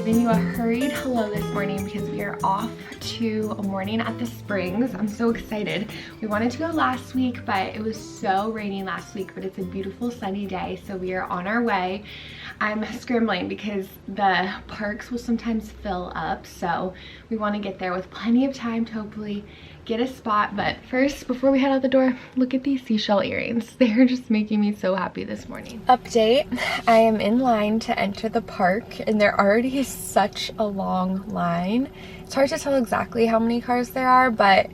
giving you a hurried hello this morning because we are off to a morning at the springs. I'm so excited. We wanted to go last week, but it was so rainy last week, but it's a beautiful sunny day, so we are on our way. I'm scrambling because the parks will sometimes fill up, so we want to get there with plenty of time to hopefully get a spot. But first, before we head out the door, look at these seashell earrings. They're just making me so happy this morning. Update, I am in line to enter the park and there already is such a long line. It's hard to tell exactly how many cars there are, but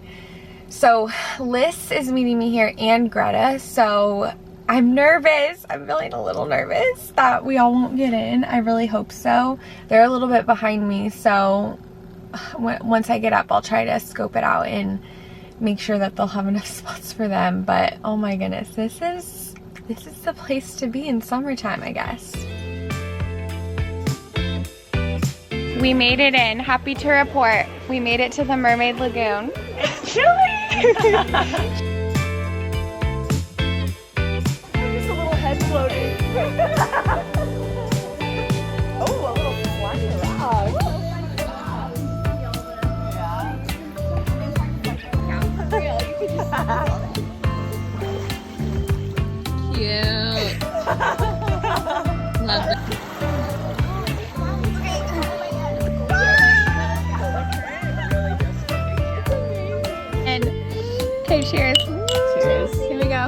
so Liz is meeting me here and Greta, so I'm nervous. I'm feeling a little nervous that we all won't get in. I really hope so. They're a little bit behind me, so once I get up, I'll try to scope it out and make sure that they'll have enough spots for them. But oh my goodness, this is the place to be in summertime, I guess. We made it in. Happy to report. We made it to the Mermaid Lagoon. It's chilly! Just a little head floating. Oh, a little flashy rock. Cute. Love it. And okay, cheers. Cheers. Here we go.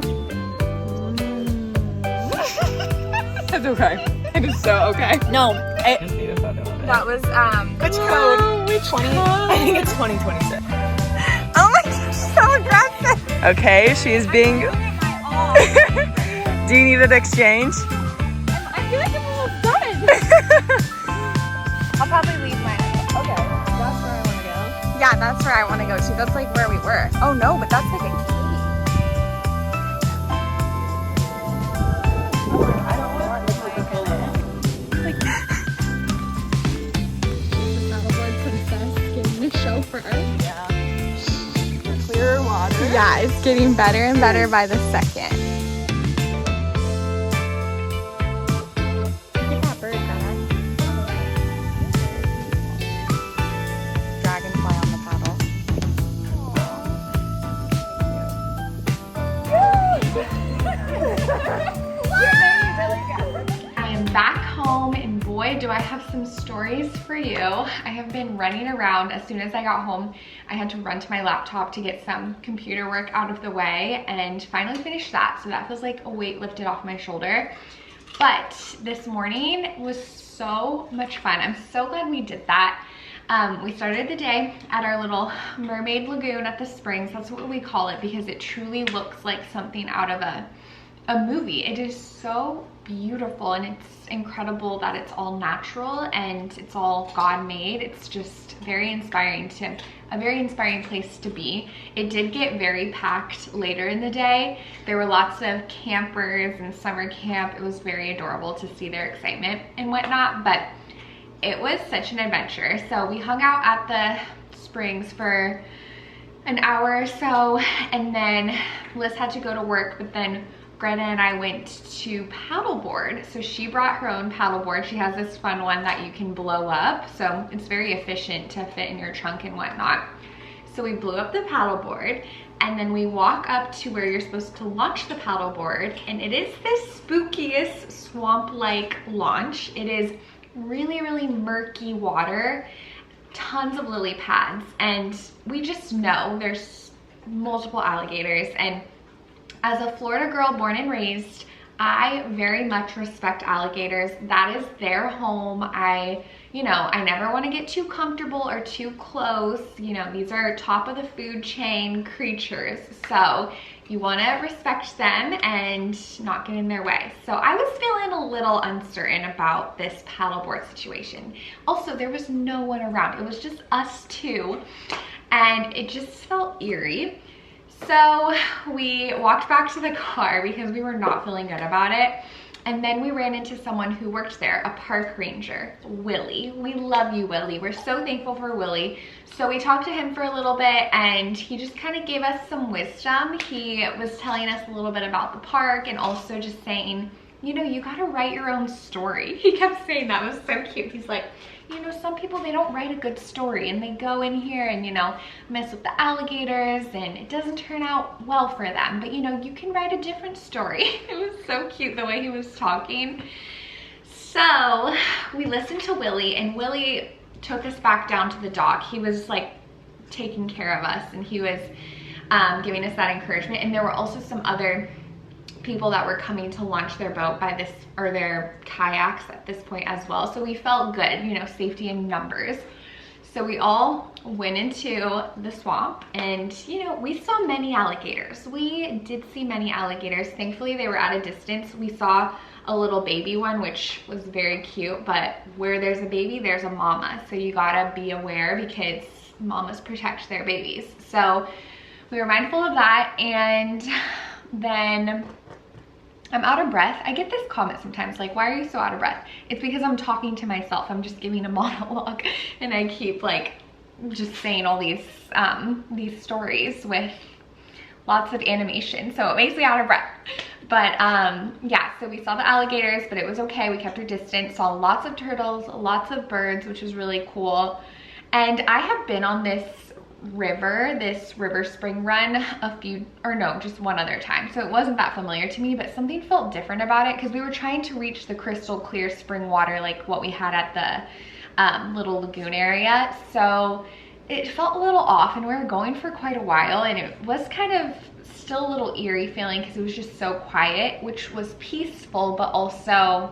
That's okay. It is so okay. No, that was which code? Which 20? I think it's 2026. Oh my gosh, so aggressive. Okay, she is being. Do you need an exchange? I feel like I'm almost done. I'll probably leave mine. Okay, that's where I want to go. Yeah, that's where I want to go to. That's like where we were. Oh no, but that's like a key. I don't want to like a full Like, she's the paddleboard princess giving a show for us. Yeah. Clearer water. Yeah, it's getting better and better by the second. Look at that bird, Greta. Dragonfly on the paddle. I am back home and boy, do I have some stories for you. I have been running around. As soon as I got home, I had to run to my laptop to get some computer work out of the way and finally finish that. So that feels like a weight lifted off my shoulder. But this morning was so much fun. I'm so glad we did that. We started the day at our little mermaid lagoon at the springs. That's what we call it because it truly looks like something out of a movie. It is so beautiful and it's incredible that it's all natural and it's all God made. It's just very inspiring a very inspiring place to be. It did get very packed later in the day. There were lots of campers and summer camp. It was very adorable to see their excitement and whatnot, but it was such an adventure. So we hung out at the springs for an hour or so and then Liz had to go to work, but then Greta and I went to paddleboard. So she brought her own paddleboard. She has this fun one that you can blow up. So it's very efficient to fit in your trunk and whatnot. So we blew up the paddleboard and then we walk up to where you're supposed to launch the paddleboard. And it is this spookiest swamp-like launch. It is really, really murky water, tons of lily pads. And we just know there's multiple alligators. And as a Florida girl born and raised, I very much respect alligators. That is their home. I never want to get too comfortable or too close. You know, these are top of the food chain creatures. So you want to respect them and not get in their way. So I was feeling a little uncertain about this paddleboard situation. Also, there was no one around. It was just us two and it just felt eerie. So we walked back to the car because we were not feeling good about it. And then we ran into someone who worked there, a park ranger, Willie. We love you, Willie. We're so thankful for Willie. So we talked to him for a little bit and he just kind of gave us some wisdom. He was telling us a little bit about the park and also just saying, you know, you gotta write your own story. He kept saying that. It was so cute. He's like, you know, some people, they don't write a good story and they go in here and, you know, mess with the alligators and it doesn't turn out well for them. But, you know, you can write a different story. It was so cute the way he was talking. So we listened to Willie, and Willie took us back down to the dock. He was like taking care of us, and he was giving us that encouragement. And there were also some other people that were coming to launch their boat by this, or their kayaks at this point as well. So we felt good, you know, safety in numbers. So we all went into the swamp, and you know, we saw many alligators. We did see many alligators. Thankfully they were at a distance. We saw a little baby one, which was very cute, but where there's a baby, there's a mama. So you gotta be aware, because mamas protect their babies. So we were mindful of that. And then I'm out of breath. I get this comment sometimes, like, why are you so out of breath? It's because I'm talking to myself. I'm just giving a monologue, and I keep like just saying all these stories with lots of animation, so it makes me out of breath. But yeah, so we saw the alligators, but it was okay. We kept our distance, saw lots of turtles, lots of birds, which was really cool. And I have been on this river spring run just one other time, so it wasn't that familiar to me, but something felt different about it, because we were trying to reach the crystal clear spring water like what we had at the little lagoon area. So it felt a little off, and we were going for quite a while, and it was kind of still a little eerie feeling because it was just so quiet, which was peaceful, but also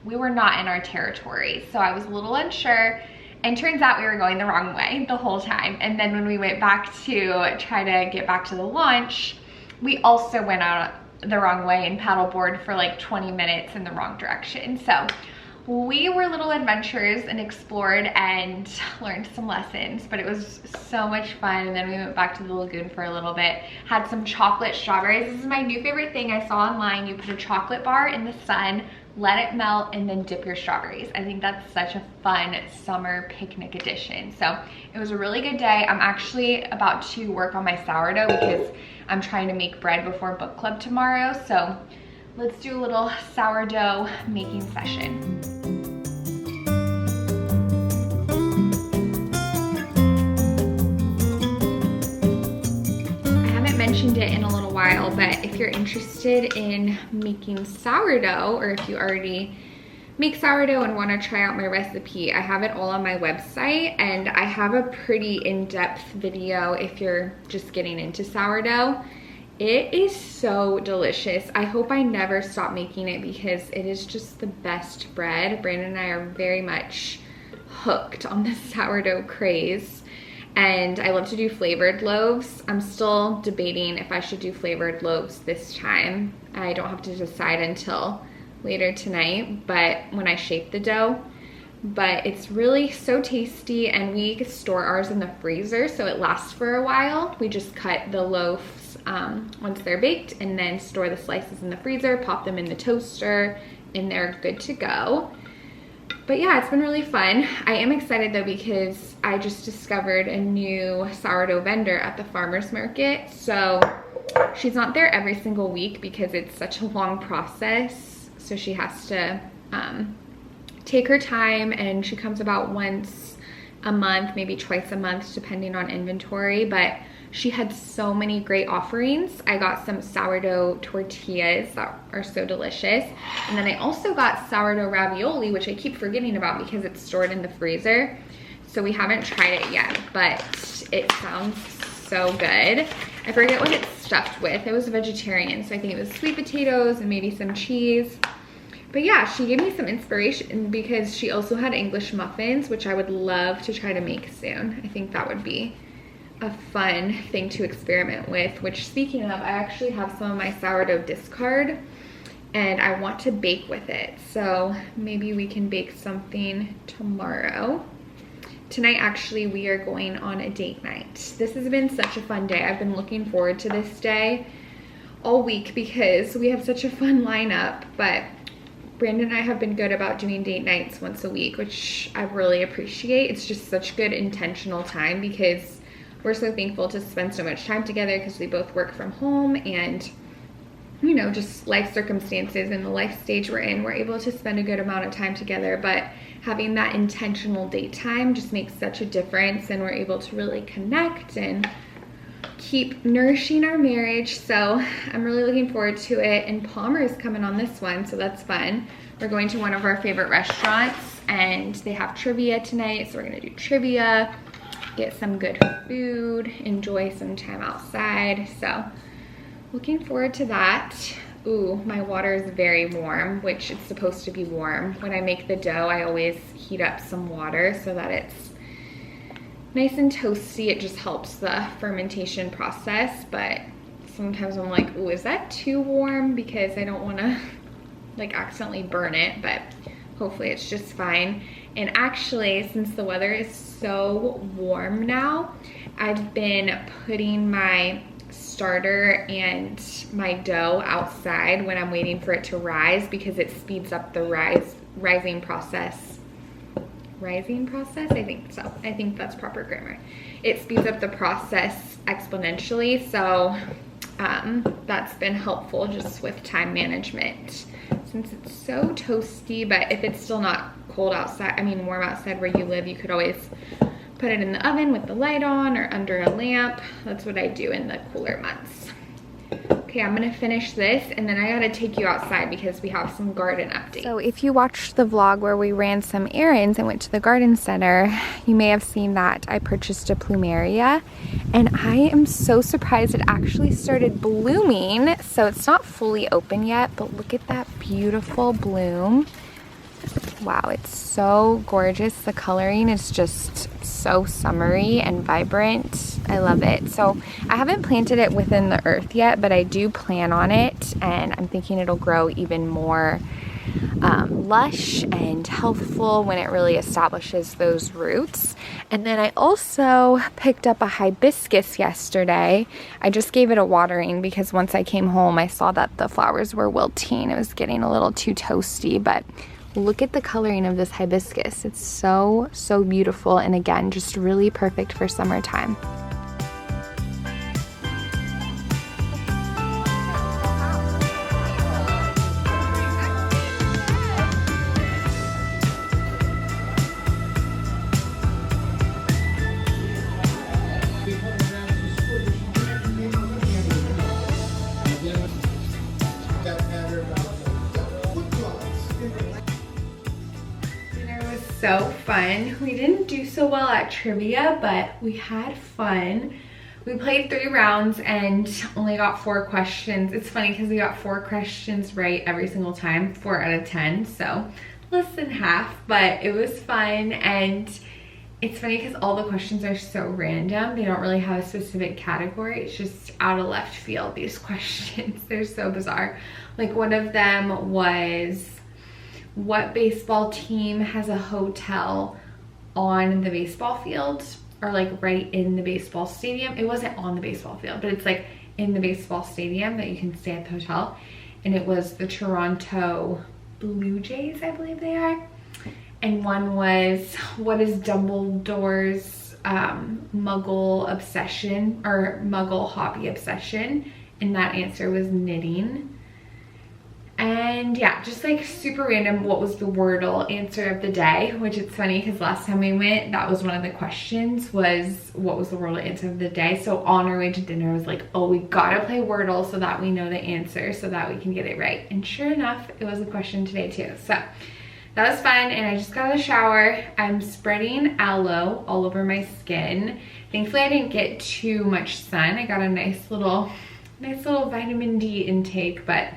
we were not in our territory. So I was a little unsure, and turns out we were going the wrong way the whole time. And then when we went back to try to get back to the launch, we also went out the wrong way and paddleboard for like 20 minutes in the wrong direction. So we were little adventurers and explored and learned some lessons, but it was so much fun. And then we went back to the lagoon for a little bit, had some chocolate strawberries. This is my new favorite thing I saw online. You put a chocolate bar in the sun, let it melt, and then dip your strawberries. I think that's such a fun summer picnic edition. So it was a really good day. I'm actually about to work on my sourdough because I'm trying to make bread before book club tomorrow. So let's do a little sourdough making session. Mentioned it in a little while, but if you're interested in making sourdough, or if you already make sourdough and want to try out my recipe, I have it all on my website, and I have a pretty in-depth video if you're just getting into sourdough. It is so delicious. I hope I never stop making it because it is just the best bread. Brandon and I are very much hooked on the sourdough craze. And I love to do flavored loaves. I'm still debating if I should do flavored loaves this time. I don't have to decide until later tonight, but when I shape the dough. But it's really so tasty, and we store ours in the freezer so it lasts for a while. We just cut the loaves once they're baked, and then store the slices in the freezer, pop them in the toaster, and they're good to go. But yeah, it's been really fun. I am excited though because I just discovered a new sourdough vendor at the farmer's market. So she's not there every single week because it's such a long process. So she has to take her time, and she comes about once a month, maybe twice a month, depending on inventory. But she had so many great offerings. I got some sourdough tortillas that are so delicious. And then I also got sourdough ravioli, which I keep forgetting about because it's stored in the freezer. So we haven't tried it yet, but it sounds so good. I forget what it's stuffed with. It was vegetarian, so I think it was sweet potatoes and maybe some cheese. But yeah, she gave me some inspiration because she also had English muffins, which I would love to try to make soon. I think that would be a fun thing to experiment with, which, speaking of, I actually have some of my sourdough discard and I want to bake with it. So maybe we can bake something tomorrow. Tonight, actually, we are going on a date night. This has been such a fun day. I've been looking forward to this day all week because we have such a fun lineup, but Brandon and I have been good about doing date nights once a week, which I really appreciate. It's just such good intentional time because we're so thankful to spend so much time together because we both work from home, and you know, just life circumstances and the life stage we're in, we're able to spend a good amount of time together, but having that intentional date time just makes such a difference, and we're able to really connect and keep nourishing our marriage. So I'm really looking forward to it, and Palmer is coming on this one, so that's fun. We're going to one of our favorite restaurants, and they have trivia tonight, so we're gonna do trivia, get some good food, enjoy some time outside. So looking forward to that. Ooh, my water is very warm, which it's supposed to be warm. When I make the dough, I always heat up some water so that it's nice and toasty. It just helps the fermentation process, but sometimes I'm like, ooh, is that too warm? Because I don't wanna like accidentally burn it, but hopefully it's just fine. And actually, since the weather is so warm now, I've been putting my starter and my dough outside when I'm waiting for it to rise, because it speeds up the rising process. Rising process? I think so. I think that's proper grammar. It speeds up the process exponentially, so that's been helpful just with time management since it's so toasty. But if it's still not cold outside, I mean warm outside where you live, you could always put it in the oven with the light on or under a lamp. That's what I do in the cooler months. Okay, I'm gonna finish this, and then I gotta take you outside because we have some garden updates. So if you watched the vlog where we ran some errands and went to the garden center, you may have seen that I purchased a plumeria, and I am so surprised it actually started blooming. So it's not fully open yet, but look at that beautiful bloom. Wow, it's so gorgeous. The coloring is just so summery and vibrant. I love it. So I haven't planted it within the earth yet, but I do plan on it, and I'm thinking it'll grow even more lush and healthful when it really establishes those roots. And then I also picked up a hibiscus yesterday. I just gave it a watering because once I came home I saw that the flowers were wilting. It was getting a little too toasty, but look at the coloring of this hibiscus. It's so, so beautiful, and again, just really perfect for summertime. So fun. We didn't do so well at trivia, but we had fun. We played 3 rounds and only got 4 questions. It's funny because we got 4 questions right every single time, 4 out of 10, so less than half, but it was fun. And it's funny because all the questions are so random. They don't really have a specific category. It's just out of left field, these questions. They're so bizarre. Like one of them was, what baseball team has a hotel on the baseball field, or like right in the baseball stadium? It wasn't on the baseball field, but it's like in the baseball stadium that you can stay at the hotel. And it was the Toronto Blue Jays, I believe they are. And one was, what is Dumbledore's muggle obsession, or muggle hobby obsession? And that answer was knitting. And yeah, just like super random, what was the Wordle answer of the day, which it's funny because last time we went, that was one of the questions, was what was the Wordle answer of the day. So on our way to dinner, I was like, oh, we gotta play Wordle so that we know the answer, so that we can get it right. And sure enough, it was a question today too. So that was fun, and I just got out of the shower. I'm spreading aloe all over my skin. Thankfully, I didn't get too much sun. I got a nice little vitamin D intake, but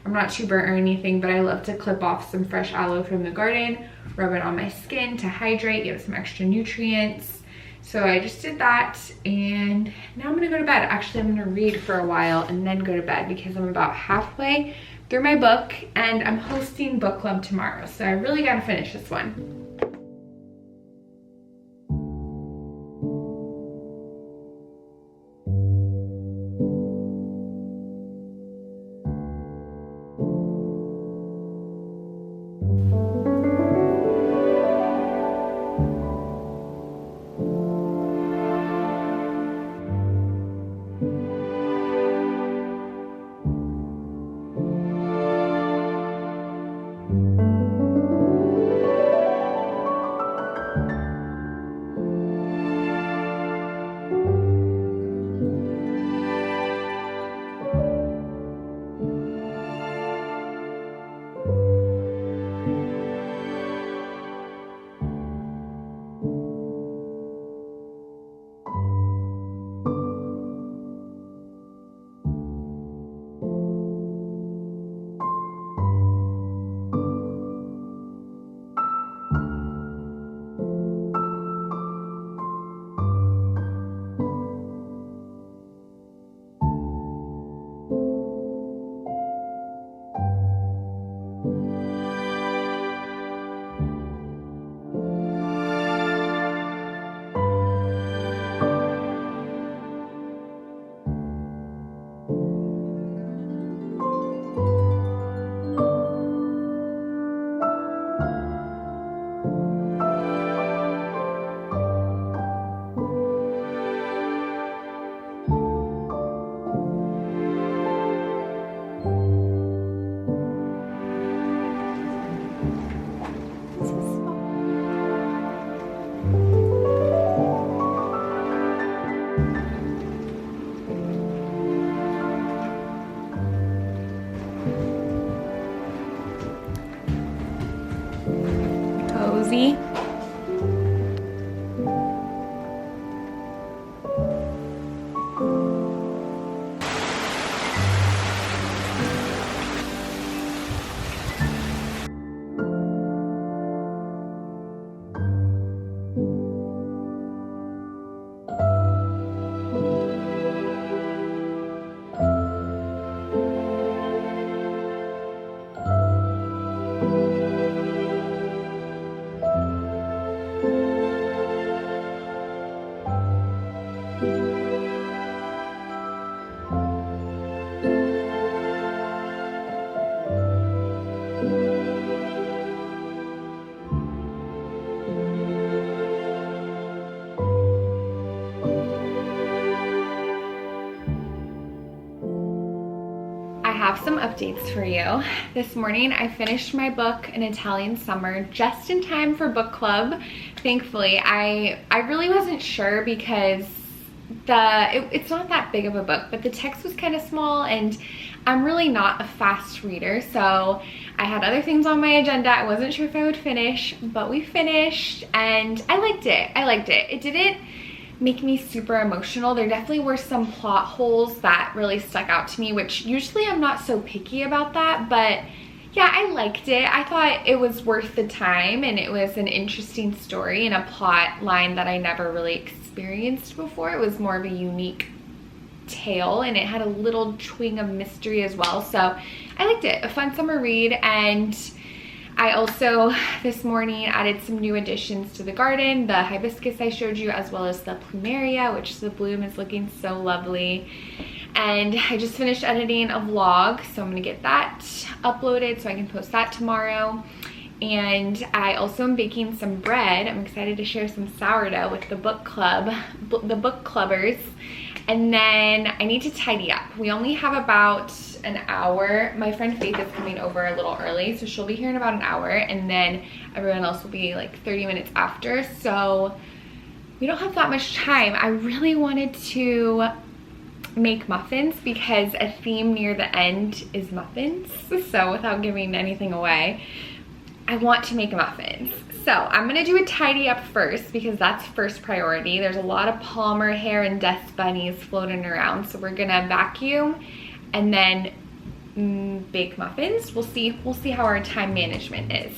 I'm not too burnt or anything. But I love to clip off some fresh aloe from the garden, rub it on my skin to hydrate, give it some extra nutrients. So I just did that, and now I'm gonna go to bed. Actually, I'm gonna read for a while and then go to bed because I'm about halfway through my book, and I'm hosting book club tomorrow, so I really gotta finish this one. cozy. I have some updates for you. This morning I finished my book, An Italian Summer, just in time for book club. Thankfully, I really wasn't sure because it's not that big of a book, but the text was kind of small and I'm really not a fast reader, so I had other things on my agenda. I wasn't sure if I would finish, but we finished and I liked it. It didn't make me super emotional. There definitely were some plot holes that really stuck out to me, which usually I'm not so picky about that, but yeah, I liked it. I thought it was worth the time and it was an interesting story and a plot line that I never really experienced before. It was more of a unique tale and it had a little twing of mystery as well, so I liked it. A fun summer read. And I also this morning added some new additions to the garden, the hibiscus I showed you, as well as the plumeria, which the bloom is looking so lovely. And I just finished editing a vlog, so I'm gonna get that uploaded so I can post that tomorrow. And I also am baking some bread. I'm excited to share some sourdough with the book club, the book clubbers. And then I need to tidy up. We only have about an hour. My friend Faith is coming over a little early, so she'll be here in about an hour, and then everyone else will be like 30 minutes after, so we don't have that much time. I really wanted to make muffins because a theme near the end is muffins, so without giving anything away, I want to make muffins. So I'm gonna do a tidy up first because that's first priority. There's a lot of Palmer hair and dust bunnies floating around, so we're gonna vacuum and then bake muffins. We'll see how our time management is.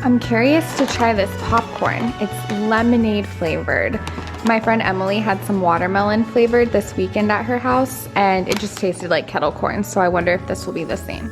I'm curious to try this popcorn. It's lemonade flavored. My friend Emily had some watermelon flavored this weekend at her house and it just tasted like kettle corn, so I wonder if this will be the same.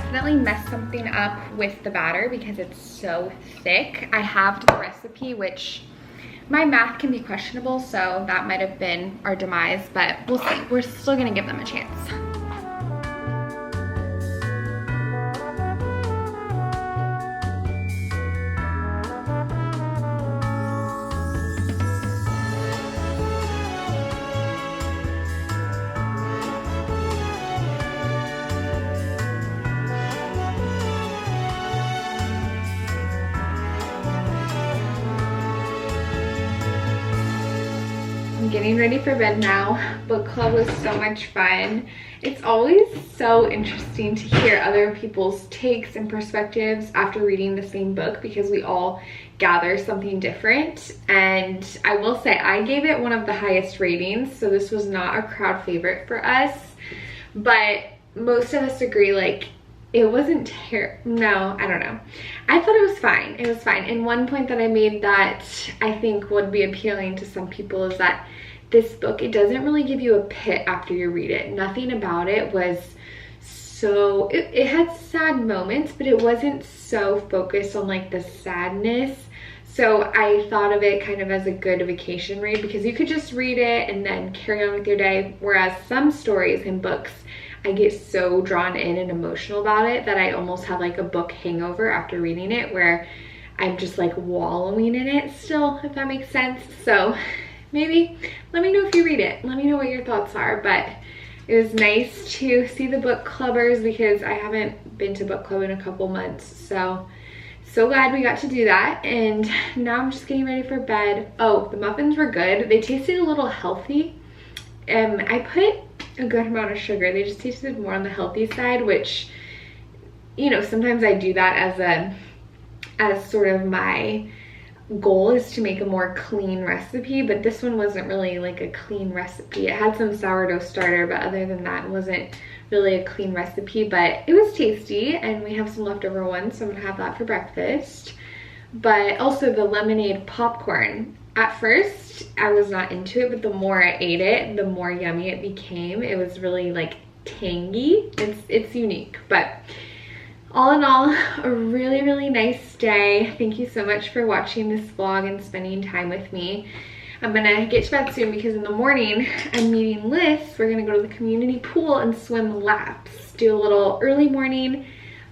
accidentally messed something up with the batter because it's so thick. I halved the recipe, which my math can be questionable, so that might have been our demise, but we'll see. We're still gonna give them a chance. I'm getting ready for bed now. Book club was so much fun. It's always so interesting to hear other people's takes and perspectives after reading the same book because we all gather something different. And I will say I gave it one of the highest ratings, so this was not a crowd favorite for us. But most of us agree, like, it wasn't terrible. No, I don't know. I thought it was fine. It was fine. And one point that I made that I think would be appealing to some people is that this book, it doesn't really give you a pit after you read it. Nothing about it was so, it had sad moments, but it wasn't so focused on like the sadness. So I thought of it kind of as a good vacation read because you could just read it and then carry on with your day. Whereas some stories and books, I get so drawn in and emotional about it that I almost have like a book hangover after reading it where I'm just like wallowing in it still, if that makes sense. So maybe let me know if you read it. Let me know what your thoughts are. But it was nice to see the book clubbers because I haven't been to book club in a couple months. So glad we got to do that. And now I'm just getting ready for bed. Oh, the muffins were good. They tasted a little healthy. I put a good amount of sugar. They just tasted more on the healthy side, which, you know, sometimes I do that as sort of my goal is to make a more clean recipe, but this one wasn't really like a clean recipe. It had some sourdough starter, but other than that, it wasn't really a clean recipe, but it was tasty, and we have some leftover ones, so I'm gonna have that for breakfast. But also the lemonade popcorn. At first, I was not into it, but the more I ate it, the more yummy it became. It was really like tangy. It's unique, but all in all, a really, really nice day. Thank you so much for watching this vlog and spending time with me. I'm gonna get to bed soon because in the morning, I'm meeting Liz. We're gonna go to the community pool and swim laps. Do a little early morning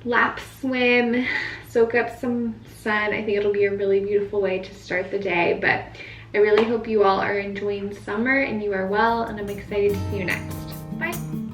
lap swim, soak up some sun. I think it'll be a really beautiful way to start the day, but I really hope you all are enjoying summer and you are well, and I'm excited to see you next. Bye.